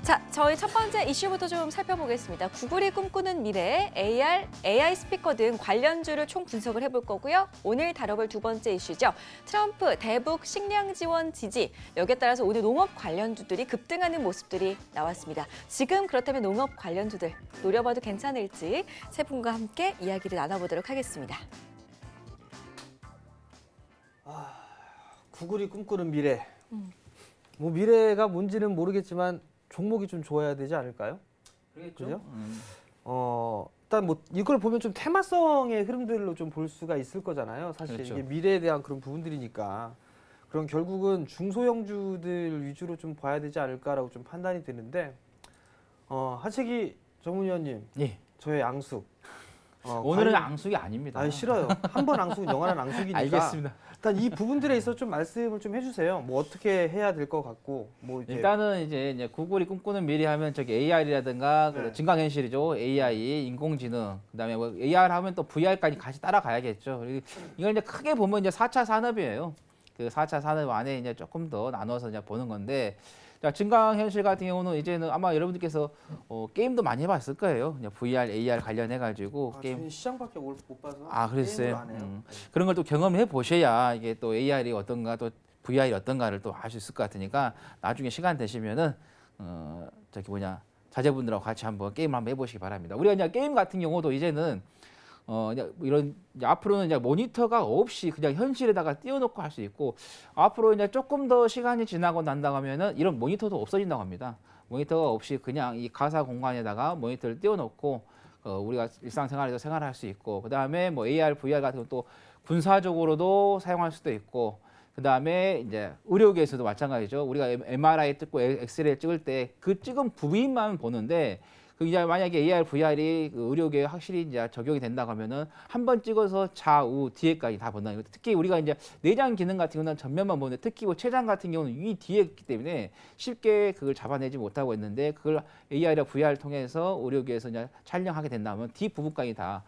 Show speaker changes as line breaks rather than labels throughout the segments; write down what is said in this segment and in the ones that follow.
자, 저희 첫 번째 이슈부터 좀 살펴보겠습니다. 구글이 꿈꾸는 미래, AR, AI 스피커 등 관련주를 총 분석을 해볼 거고요. 오늘 다뤄볼 두 번째 이슈죠. 트럼프 대북 식량 지원 지지. 여기에 따라서 오늘 농업 관련주들이 급등하는 모습들이 나왔습니다. 지금 그렇다면 농업 관련주들 노려봐도 괜찮을지 세 분과 함께 이야기를 나눠보도록 하겠습니다.
구글이 꿈꾸는 미래. 뭐 미래가 뭔지는 모르겠지만 종목이 좀 좋아야 되지 않을까요?
그렇죠.
일단 뭐 이걸 보면 좀 테마성의 흐름들로 좀 볼 수가 있을 거잖아요. 사실
그렇죠.
이게 미래에 대한 그런 부분들이니까. 그럼 결국은 중소형주들 위주로 좀 봐야 되지 않을까라고 좀 판단이 되는데 하채기 전문위원님,
예.
저의 앙숙.
오늘은 앙숙이 아닙니다.
아니 싫어요. 한 번 앙숙 영원한 앙숙이니까.
알겠습니다.
일단 이 부분들에 있어 좀 말씀을 좀 해주세요. 뭐 어떻게 해야 될 것 같고 뭐 이렇게.
일단은 이제 구글이 꿈꾸는 미래 하면 저기 AR이라든가
네.
증강현실이죠. AI, 인공지능. 그다음에 뭐 AR 하면 또 VR까지 같이 따라가야겠죠. 그리고 이걸 이제 크게 보면 이제 4차 산업이에요. 그 4차 산업 안에 이제 조금 더 나눠서 이제 보는 건데. 자, 증강현실 같은 경우는 이제는 아마 여러분들께서 게임도 많이 해봤을 거예요. 그냥 VR, AR 관련해가지고 게임.
저희 시장밖에 못 봐서.
그랬어요.
게임을 안 해요.
그런 걸 또 경험해 보셔야 이게 또 AR이 어떤가 또 VR이 어떤가를 또 알 수 있을 것 같으니까 나중에 시간 되시면은 저기 자제분들하고 같이 한번 게임을 한번 해보시기 바랍니다. 우리가 이제 게임 같은 경우도 이제는 이제 앞으로는 이제 모니터가 없이 그냥 현실에다가 띄워놓고 할 수 있고 앞으로 이제 조금 더 시간이 지나고 난다고 하면은 이런 모니터도 없어진다고 합니다. 모니터가 없이 그냥 이 가사 공간에다가 모니터를 띄워놓고 우리가 일상생활에서 생활할 수 있고 그 다음에 뭐 AR, VR 같은 건 또 군사적으로도 사용할 수도 있고 그 다음에 이제 의료계에서도 마찬가지죠. 우리가 MRI 찍고 엑스레이 찍을 때 그 찍은 부위만 보는데 그 이제 만약에 AR, VR이 그 의료계에 확실히 이제 적용이 된다고 하면은 한 번 찍어서 좌우 뒤에까지 다 본다는 거죠. 특히 우리가 이제 내장 기능 같은 경우는 전면만 보는데 특히 뭐 췌장 같은 경우는 위 뒤에 있기 때문에 쉽게 그걸 잡아내지 못하고 있는데 그걸 AR이나 VR을 통해서 의료계에서 이제 촬영하게 된다면 뒤 부분까지 다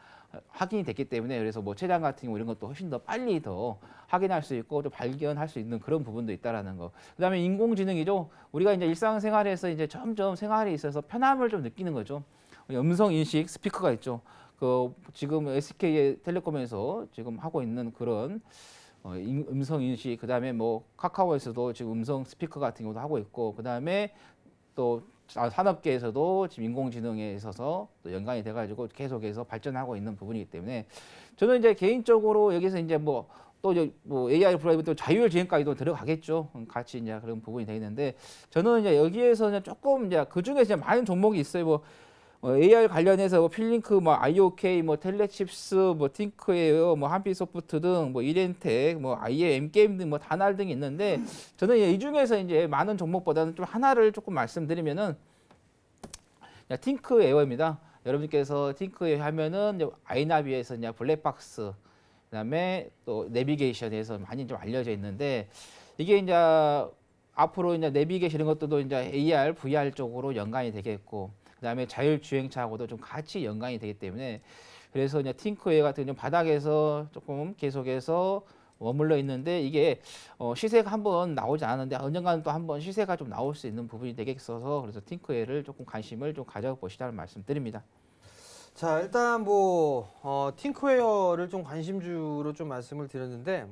확인이 됐기 때문에 그래서 뭐 췌장 같은 경우 이런 것도 훨씬 더 빨리 더 확인할 수 있고 또 발견할 수 있는 그런 부분도 있다라는 거. 그다음에 인공지능이죠. 우리가 이제 일상생활에서 이제 점점 생활에 있어서 편함을 좀 느끼는 거죠. 음성 인식 스피커가 있죠. 그 지금 SK텔레콤에서 지금 하고 있는 그런 음성 인식 그다음에 뭐 카카오에서도 지금 음성 스피커 같은 경우도 하고 있고 그다음에 또 산업계에서도 지금 인공지능에 있어서 또 연관이 돼가지고 계속해서 발전하고 있는 부분이기 때문에 저는 이제 개인적으로 여기서 이제 뭐 AI 프라이브 또 자율주행까지도 들어가겠죠. 같이 이제 그런 부분이 돼 있는데 저는 이제 여기에서는 조금 이제 그 중에 이제 많은 종목이 있어요. 뭐 AR 관련해서 뭐 필링크, 뭐 IOK, 뭐 텔레칩스, 뭐 팅크웨어, 뭐 한빛소프트 등, 뭐 이렌텍, 뭐 IM 게임 등, 뭐 다날 등이 있는데 저는 이 중에서 이제 많은 종목보다는 좀 하나를 조금 말씀드리면은 팅크웨어입니다. 여러분께서 팅크웨어 하면은 이제 아이나비에서 이제 블랙박스, 그다음에 또 내비게이션에서 많이 좀 알려져 있는데 이게 이제 앞으로 이제 내비게이션 이런 것들도 이제 AR, VR 쪽으로 연관이 되겠고. 그다음에 자율주행차하고도 좀 같이 연관이 되기 때문에 그래서 이제 팅크웨어 같은 경우 바닥에서 조금 계속해서 머물러 있는데 이게 시세가 한번 나오지 않았는데 언젠가는 또 한번 시세가 좀 나올 수 있는 부분이 되겠어서 그래서 팅크웨어를 조금 관심을 좀 가져보시라는 말씀드립니다.
자, 일단 뭐 팅크웨어를 좀 관심주로 좀 말씀을 드렸는데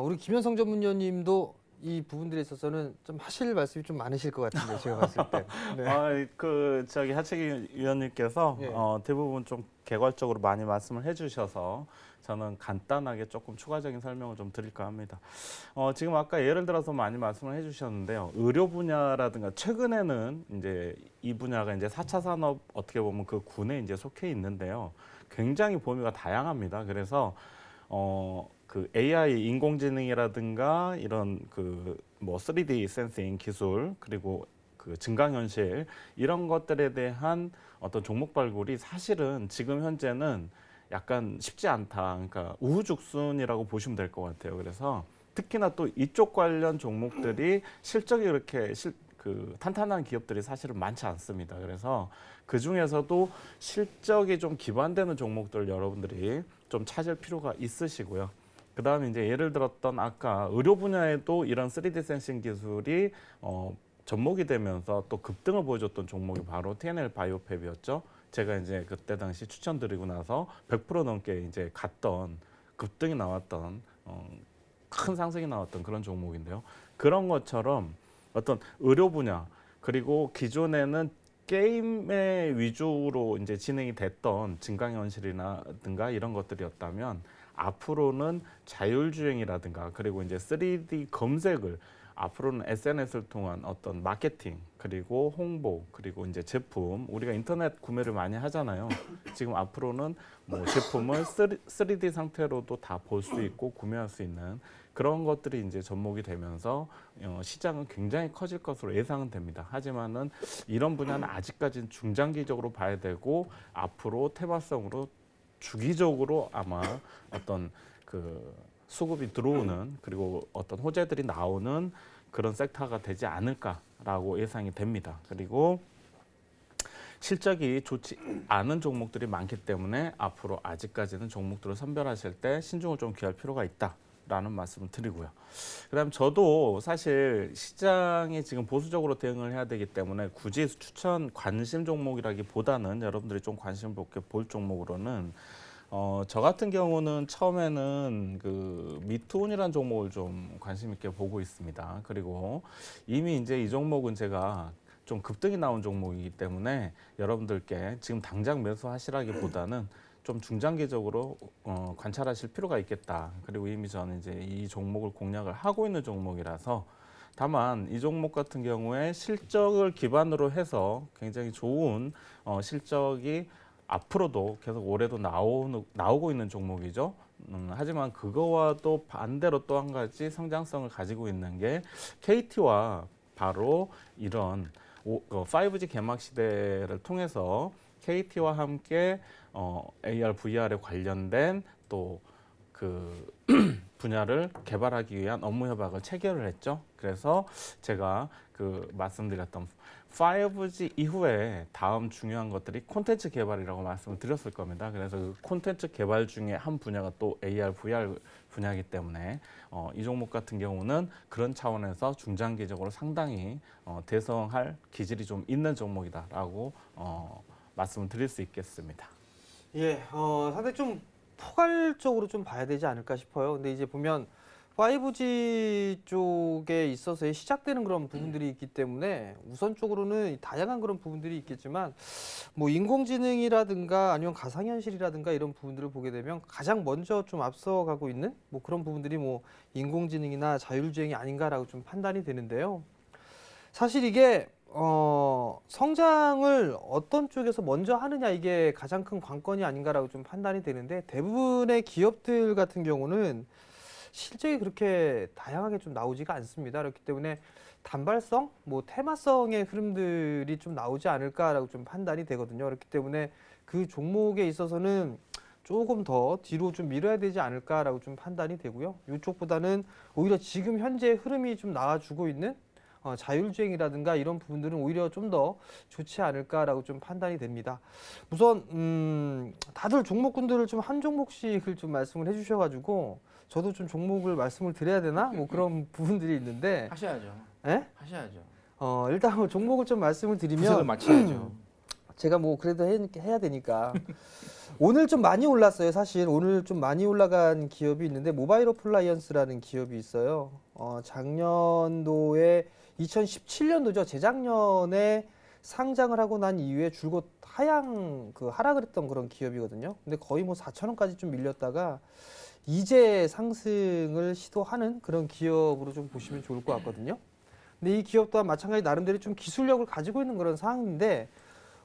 우리 김현성 전문위원님도 이 부분들에 있어서는 좀 하실 말씀이 좀 많으실 것 같은데 제가 봤을 때. 네.
하채기 위원님께서
예.
대부분 좀 개괄적으로 많이 말씀을 해주셔서 저는 간단하게 조금 추가적인 설명을 좀 드릴까 합니다. 지금 아까 예를 들어서 많이 말씀을 해주셨는데요. 의료 분야라든가 최근에는 이제 이 분야가 이제 4차 산업 어떻게 보면 그 군에 이제 속해 있는데요. 굉장히 범위가 다양합니다. 그래서 그 AI 인공지능이라든가 이런 그 뭐 3D 센싱 기술 그리고 그 증강현실 이런 것들에 대한 어떤 종목 발굴이 사실은 지금 현재는 약간 쉽지 않다. 그러니까 우후죽순이라고 보시면 될 것 같아요. 그래서 특히나 또 이쪽 관련 종목들이 실적이 그렇게 탄탄한 기업들이 사실은 많지 않습니다. 그래서 그 중에서도 실적이 좀 기반되는 종목들 여러분들이 좀 찾을 필요가 있으시고요. 그 다음에 이제 예를 들었던 아까 의료 분야에도 이런 3D 센싱 기술이 접목이 되면서 또 급등을 보여줬던 종목이 바로 TNL 바이오팹이었죠. 제가 이제 그때 당시 추천드리고 나서 100% 넘게 이제 갔던 급등이 나왔던 큰 상승이 나왔던 그런 종목인데요. 그런 것처럼 어떤 의료 분야 그리고 기존에는 게임의 위주로 이제 진행이 됐던 증강현실이라든가 이런 것들이었다면 앞으로는 자율주행이라든가 그리고 이제 3D 검색을 앞으로는 SNS를 통한 어떤 마케팅 그리고 홍보 그리고 이제 제품 우리가 인터넷 구매를 많이 하잖아요. 지금 앞으로는 뭐 제품을 3D 상태로도 다 볼 수 있고 구매할 수 있는 그런 것들이 이제 접목이 되면서 시장은 굉장히 커질 것으로 예상은 됩니다. 하지만은 이런 분야는 아직까지는 중장기적으로 봐야 되고 앞으로 테마성으로 주기적으로 아마 어떤 그 수급이 들어오는 그리고 어떤 호재들이 나오는 그런 섹터가 되지 않을까라고 예상이 됩니다. 그리고 실적이 좋지 않은 종목들이 많기 때문에 앞으로 아직까지는 종목들을 선별하실 때 신중을 좀 기할 필요가 있다라는 말씀을 드리고요. 그다음 저도 사실 시장이 지금 보수적으로 대응을 해야 되기 때문에 굳이 추천 관심 종목이라기보다는 여러분들이 좀 관심 있게 볼 종목으로는 저 같은 경우는 처음에는 그 미투온이라는 종목을 좀 관심 있게 보고 있습니다. 그리고 이미 이제 이 종목은 제가 좀 급등이 나온 종목이기 때문에 여러분들께 지금 당장 매수하시라기보다는 좀 중장기적으로 관찰하실 필요가 있겠다. 그리고 이미 저는 이제 이 종목을 공략을 하고 있는 종목이라서 다만 이 종목 같은 경우에 실적을 기반으로 해서 굉장히 좋은 실적이 앞으로도 계속 올해도 나오고 있는 종목이죠. 하지만 그거와도 반대로 또 한 가지 성장성을 가지고 있는 게 KT와 바로 이런 5G 개막 시대를 통해서 KT와 함께 AR, VR에 관련된 또 그 분야를 개발하기 위한 업무 협약을 체결을 했죠. 그래서 제가 그 말씀드렸던 5G 이후에 다음 중요한 것들이 콘텐츠 개발이라고 말씀을 드렸을 겁니다. 그래서 그 콘텐츠 개발 중에 한 분야가 또 AR, VR 분야이기 때문에 이 종목 같은 경우는 그런 차원에서 중장기적으로 상당히 대성할 기질이 좀 있는 종목이다라고 말씀을 드릴 수 있겠습니다.
예, 상당히 좀 포괄적으로 좀 봐야 되지 않을까 싶어요. 근데 이제 보면 5G 쪽에 있어서 시작되는 그런 부분들이 있기 때문에 우선적으로는 다양한 그런 부분들이 있겠지만 뭐 인공지능이라든가 아니면 가상현실이라든가 이런 부분들을 보게 되면 가장 먼저 좀 앞서가고 있는 뭐 그런 부분들이 뭐 인공지능이나 자율주행이 아닌가라고 좀 판단이 되는데요. 사실 이게 성장을 어떤 쪽에서 먼저 하느냐 이게 가장 큰 관건이 아닌가라고 좀 판단이 되는데 대부분의 기업들 같은 경우는 실적이 그렇게 다양하게 좀 나오지가 않습니다. 그렇기 때문에 단발성, 뭐 테마성의 흐름들이 좀 나오지 않을까라고 좀 판단이 되거든요. 그렇기 때문에 그 종목에 있어서는 조금 더 뒤로 좀 밀어야 되지 않을까라고 좀 판단이 되고요. 이쪽보다는 오히려 지금 현재 흐름이 좀 나와주고 있는 자율주행이라든가 이런 부분들은 오히려 좀 더 좋지 않을까라고 좀 판단이 됩니다. 우선 다들 종목군들을 좀 한 종목씩을 좀 말씀을 해주셔가지고 저도 좀 종목을 말씀을 드려야 되나 뭐 그런 부분들이 있는데
하셔야죠.
예?
하셔야죠.
일단 뭐 종목을 좀 말씀을
분석을
드리면
맞춰야죠.
제가 뭐 그래도 해야 되니까 오늘 좀 많이 올랐어요. 사실 오늘 좀 많이 올라간 기업이 있는데 모바일 어플라이언스라는 기업이 있어요. 작년도에 2017년도죠. 재작년에 상장을 하고 난 이후에 줄곧 하락을 했던 그런 기업이거든요. 근데 거의 뭐 4,000원까지 좀 밀렸다가 이제 상승을 시도하는 그런 기업으로 좀 보시면 좋을 것 같거든요. 근데 이 기업 또한 마찬가지 나름대로 좀 기술력을 가지고 있는 그런 상황인데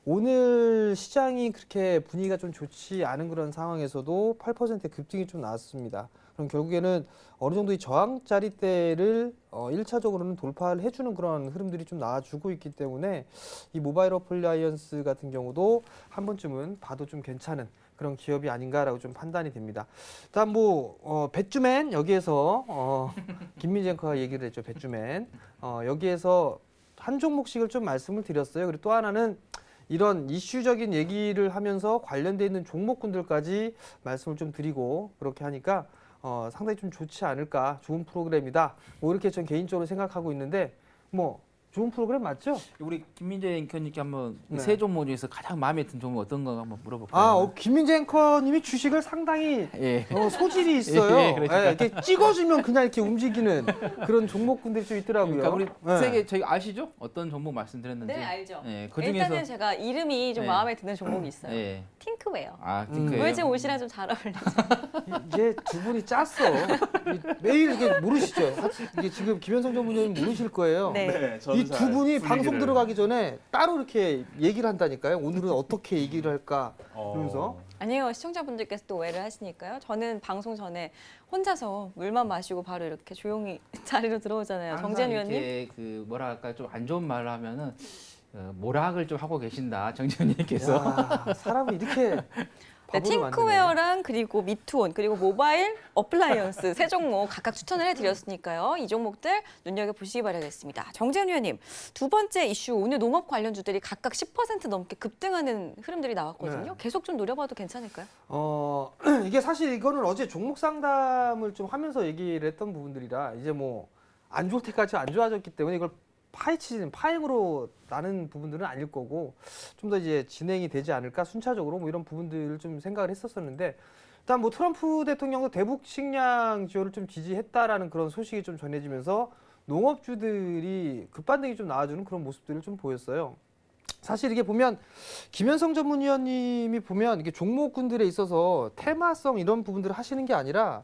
오늘 시장이 그렇게 분위기가 좀 좋지 않은 그런 상황에서도 8% 급등이 좀 나왔습니다. 그럼 결국에는 어느 정도 이 저항자리대를 1차적으로는 돌파를 해주는 그런 흐름들이 좀 나와주고 있기 때문에 이 모바일 어플라이언스 같은 경우도 한 번쯤은 봐도 좀 괜찮은 그런 기업이 아닌가라고 좀 판단이 됩니다. 일단 뭐 배주맨 여기에서 김민재 앵커가 얘기를 했죠. 배주맨 여기에서 한 종목씩을 좀 말씀을 드렸어요. 그리고 또 하나는 이런 이슈적인 얘기를 하면서 관련돼 있는 종목군들까지 말씀을 좀 드리고 그렇게 하니까 상당히 좀 좋지 않을까, 좋은 프로그램이다. 뭐 이렇게 전 개인적으로 생각하고 있는데 뭐 좋은 프로그램 맞죠?
우리 김민재 앵커님께 한번
네.
세 종목 중에서 가장 마음에 든 종목 어떤 거 한번 물어볼까요?
김민재 앵커님이 주식을 상당히
예.
소질이 있어요.
예, 그러니까.
이렇게 찍어주면 그냥 이렇게 움직이는 그런 종목군들이 좀 있더라고요.
그러니까 우리
네.
세계 저희 아시죠? 어떤 종목 말씀드렸는지.
네, 알죠.
예, 그 중에서
일단은 제가 이름이 좀
네.
마음에 드는 종목이 있어요.
예.
팅크웨어.
아, 딩크예요.
왜 제 옷이랑 좀 잘 어울리죠?
이게 두 분이 짰어. 매일 이게 모르시죠? 이게 지금 김현성 전문위원님 모르실 거예요.
네.
이 두 분이 방송 들어가기 전에 따로 이렇게 얘기를 한다니까요. 오늘은 어떻게 얘기를 할까 그러면서.
아니요, 시청자분들께서 또 오해를 하시니까요. 저는 방송 전에 혼자서 물만 마시고 바로 이렇게 조용히 자리로 들어오잖아요. 정재현 위원님.
이렇게 그 뭐랄까 좀 안 좋은 말을 하면은 모락을 좀 하고 계신다 정재현님께서.
야, 사람이 이렇게
네,
바보를 만드네.
팅크웨어랑 그리고 미투온 그리고 모바일 어플라이언스 세 종목 각각 추천을 해드렸으니까요. 이 종목들 눈여겨보시기 바라겠습니다. 정재현 위원님, 두 번째 이슈 오늘 농업 관련주들이 각각 10% 넘게 급등하는 흐름들이 나왔거든요.
네.
계속 좀 노려봐도 괜찮을까요?
이게 사실 이거는 어제 종목 상담을 좀 하면서 얘기를 했던 부분들이라 이제 뭐 안 좋을 때까지 안 좋아졌기 때문에 이걸 파행으로 나는 부분들은 아닐 거고 좀 더 이제 진행이 되지 않을까 순차적으로 뭐 이런 부분들을 좀 생각을 했었었는데 일단 뭐 트럼프 대통령도 대북 식량 지원을 좀 지지했다라는 그런 소식이 좀 전해지면서 농업주들이 급반등이 좀 나와주는 그런 모습들을 좀 보였어요. 사실 이게 보면 김현성 전문위원님이 보면 이게 종목군들에 있어서 테마성 이런 부분들을 하시는 게 아니라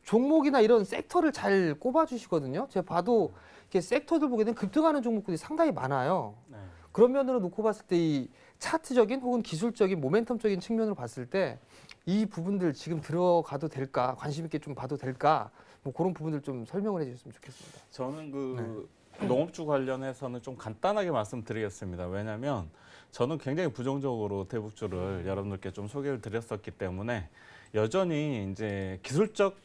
종목이나 이런 섹터를 잘 꼽아주시거든요. 제가 봐도 이렇게 섹터들 보게 되면 급등하는 종목들이 상당히 많아요.
네.
그런 면으로 놓고 봤을 때 이 차트적인 혹은 기술적인 모멘텀적인 측면으로 봤을 때 이 부분들 지금 들어가도 될까 관심 있게 좀 봐도 될까 뭐 그런 부분들 좀 설명을 해주셨으면 좋겠습니다.
저는 그 농업주 관련해서는 좀 간단하게 말씀드리겠습니다. 왜냐하면 저는 굉장히 부정적으로 대북주를 여러분들께 좀 소개를 드렸었기 때문에 여전히 이제 기술적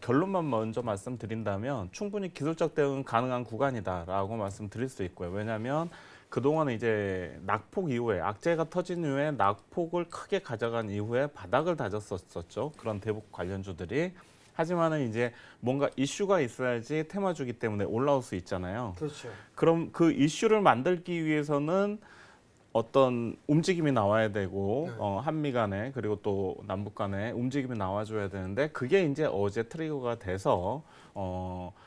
결론만 먼저 말씀드린다면 충분히 기술적 대응은 가능한 구간이다라고 말씀드릴 수 있고요. 왜냐하면 그동안은 이제 낙폭 이후에 악재가 터진 이후에 낙폭을 크게 가져간 이후에 바닥을 다졌었죠. 그런 대북 관련주들이. 하지만은 이제 뭔가 이슈가 있어야지 테마주기 때문에 올라올 수 있잖아요.
그렇죠.
그럼 그 이슈를 만들기 위해서는 어떤 움직임이 나와야 되고 한미 간에 그리고 또 남북 간에 움직임이 나와줘야 되는데 그게 이제 어제 트리거가 돼서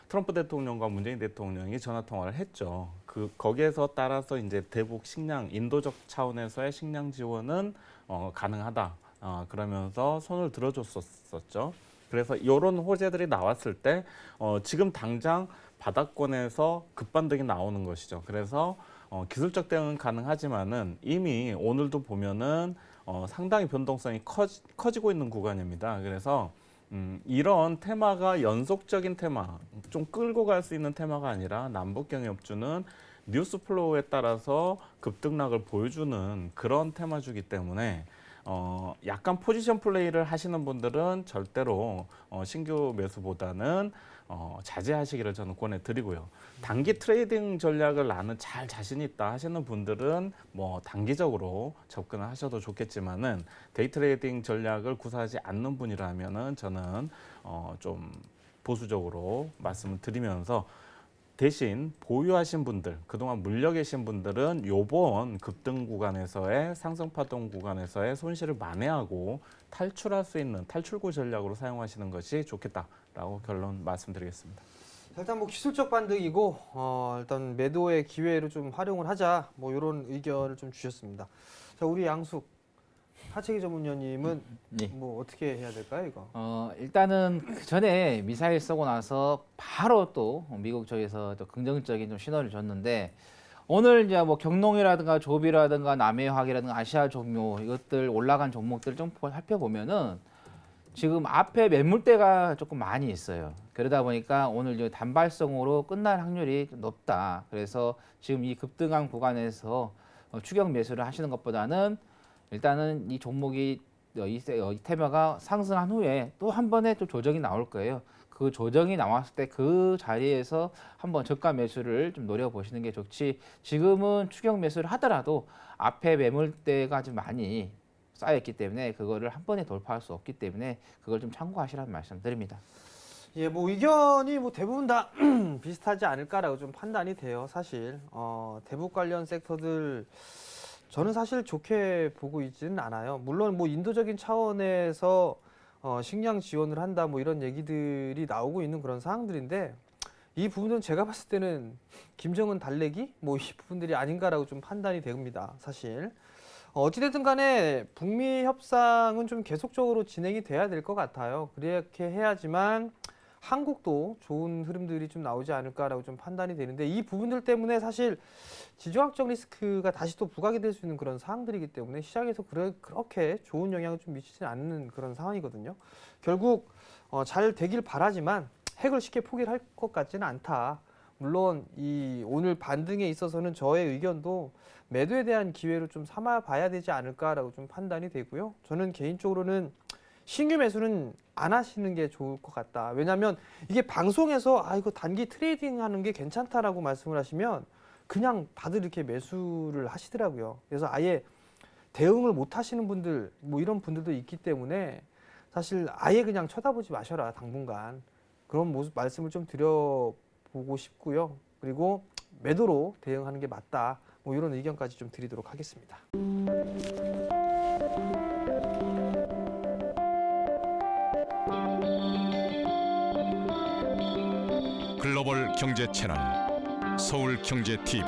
트럼프 대통령과 문재인 대통령이 전화 통화를 했죠. 거기에서 따라서 이제 대북 식량 인도적 차원에서의 식량 지원은 가능하다. 그러면서 손을 들어줬었죠. 그래서 이런 호재들이 나왔을 때 지금 당장 바닥권에서 급반등이 나오는 것이죠. 그래서 기술적 대응은 가능하지만은 이미 오늘도 보면은 상당히 변동성이 커지고 있는 구간입니다. 그래서 이런 테마가 연속적인 테마, 좀 끌고 갈 수 있는 테마가 아니라 남북경협주는 뉴스 플로우에 따라서 급등락을 보여주는 그런 테마주기 때문에 약간 포지션 플레이를 하시는 분들은 절대로 신규 매수보다는 자제하시기를 저는 권해드리고요. 단기 트레이딩 전략을 나는 잘 자신 있다 하시는 분들은 뭐 단기적으로 접근을 하셔도 좋겠지만은 데이 트레이딩 전략을 구사하지 않는 분이라면은 저는 좀 보수적으로 말씀을 드리면서 대신 보유하신 분들, 그동안 물려 계신 분들은 요번 급등 구간에서의 상승파동 구간에서의 손실을 만회하고 탈출할 수 있는 탈출구 전략으로 사용하시는 것이 좋겠다라고 결론 말씀드리겠습니다.
일단 뭐 기술적 반등이고 일단 매도의 기회를 좀 활용을 하자 뭐 이런 의견을 좀 주셨습니다. 자, 우리 양숙 하채기 전문위원님은
예.
뭐 어떻게 해야 될까요, 이거?
일단은 그 전에 미사일 쏘고 나서 바로 또 미국 쪽에서 또 긍정적인 좀 신호를 줬는데 오늘 이제 뭐 경농이라든가 조비라든가 남해화학이라든가 아시아 종료 이것들 올라간 종목들 좀 살펴보면은 지금 앞에 매물대가 조금 많이 있어요. 그러다 보니까 오늘 이제 단발성으로 끝날 확률이 좀 높다. 그래서 지금 이 급등한 구간에서 추격 매수를 하시는 것보다는 일단은 이 종목이 이 테마가 상승한 후에 또 한 번에 또 조정이 나올 거예요. 그 조정이 나왔을 때 그 자리에서 한번 저가 매수를 좀 노려보시는 게 좋지. 지금은 추격 매수를 하더라도 앞에 매물대가 좀 많이 쌓여있기 때문에 그거를 한 번에 돌파할 수 없기 때문에 그걸 좀 참고하시라는 말씀 드립니다.
예, 뭐 의견이 뭐 대부분 다 비슷하지 않을까라고 좀 판단이 돼요. 사실 대북 관련 섹터들 저는 사실 좋게 보고 있지는 않아요. 물론 뭐 인도적인 차원에서 식량 지원을 한다 뭐 이런 얘기들이 나오고 있는 그런 상황들인데 이 부분은 제가 봤을 때는 김정은 달래기 뭐 이 부분들이 아닌가라고 좀 판단이 됩니다. 사실 어찌됐든 간에 북미 협상은 좀 계속적으로 진행이 돼야 될 것 같아요. 그렇게 해야지만 한국도 좋은 흐름들이 좀 나오지 않을까라고 좀 판단이 되는데 이 부분들 때문에 사실 지정학적 리스크가 다시 또 부각이 될 수 있는 그런 사항들이기 때문에 시장에서 그렇게 좋은 영향을 좀 미치지 않는 그런 상황이거든요. 결국 잘 되길 바라지만 핵을 쉽게 포기를 할 것 같지는 않다. 물론 이 오늘 반등에 있어서는 저의 의견도 매도에 대한 기회로 좀 삼아봐야 되지 않을까라고 좀 판단이 되고요. 저는 개인적으로는 신규 매수는 안 하시는 게 좋을 것 같다. 왜냐하면 이게 방송에서 이거 단기 트레이딩 하는 게 괜찮다라고 말씀을 하시면 그냥 다들 이렇게 매수를 하시더라고요. 그래서 아예 대응을 못 하시는 분들 뭐 이런 분들도 있기 때문에 사실 아예 그냥 쳐다보지 마셔라 당분간 그런 모습 말씀을 좀 드려보고 싶고요. 그리고 매도로 대응하는 게 맞다. 뭐 이런 의견까지 좀 드리도록 하겠습니다.
글로벌 경제 채널 서울경제TV